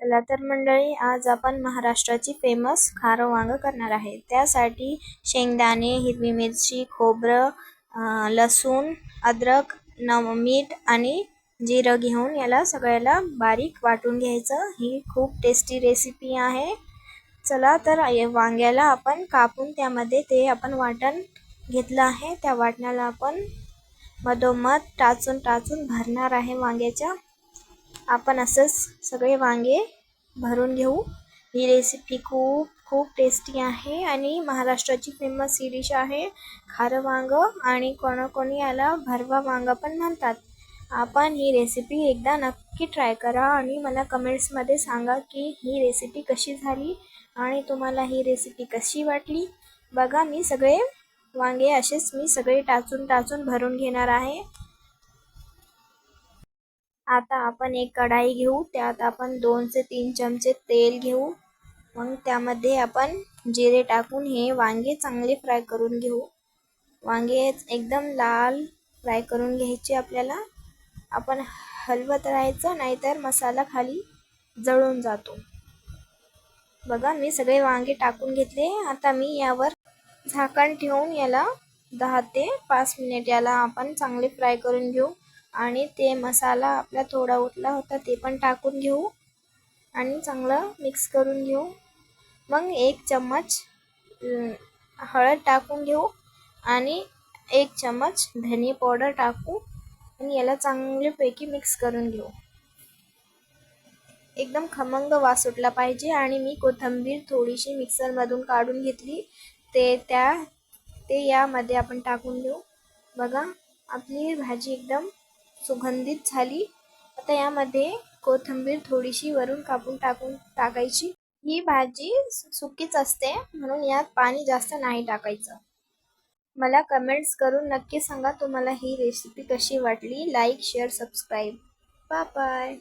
चला तर मंडळी, आज आपण महाराष्ट्राची फेमस खारं वांग करणार आहे। त्यासाठी शेंगदाणे, हिरवी मिरची, खोबरं, लसूण, अद्रक, मीठ आणि जिरं घेऊन याला सगळ्याला बारीक वाटून घ्यायचं। ही खूप टेस्टी रेसिपी आहे। चला तर वांग्याला आपण कापून त्यामध्ये ते आपण वाटण घेतलं आहे। त्या वाटणाला आपण मधोमध टाचून भरणार आहे वांग्याच्या। आपण असंच सगळे वांगे भरून घेऊ। ही रेसिपी खूप टेस्टी आहे आणि महाराष्ट्राची फेमस ही डिश आहे खारं वांग, आणि कोणी याला भरवा वांग पण म्हणतात। आपण ही रेसिपी एकदा नक्की ट्राय करा आणि मला कमेंट्समध्ये सांगा की ही रेसिपी कशी झाली आणि तुम्हाला ही रेसिपी कशी वाटली। बघा, मी सगळे वांगे असेच सगळे टाचून भरून घेणार आहे। आता आपण एक कढाई घेऊ, त्यात आपण 2 ते 3 चमचे तेल घेऊ। मग त्यामध्ये आपण जिरे टाकून हे वांगे चांगले फ्राय करून घेऊ। वांगे एकदम लाल फ्राय करून घ्यायचे आपल्याला। आपण हलवत राहायचं, नाहीतर मसाला खाली जळून जातो। बघा, मी सगळे वांगे टाकून घेतले। आता मी यावर झाकण ठेवून याला 10 ते 5 मिनिट याला आपण चांगले फ्राय करून घेऊ। आणि ते मसाला आपला थोडा उरला होता ते पण टाकून घेऊ आणि चांगलं मिक्स करून घेऊ। मग 1 चम्मच हळद टाकून घेऊ आणि 1 चम्मच धने पावडर टाकू आणि याला चांगल्यापैकी मिक्स करून घेऊ। एकदम खमंग वास सुटला पाहिजे। आणि मी कोथिंबीर थोडीशी मिक्सरमधून काढून घेतली, ते यामध्ये आपण टाकून देऊ। बघा, आपली भाजी एकदम सुगंधित झाली। आता यामध्ये कोथिंबीर थोडीशी वरून कापून टाकायची। ही भाजी सुकीच असते म्हणून यात पाणी जास्त नाही टाकायचं। मला कमेंट्स करून नक्की सांगा तुम्हाला ही रेसिपी कशी वाटली। Like, share, subscribe. Bye bye.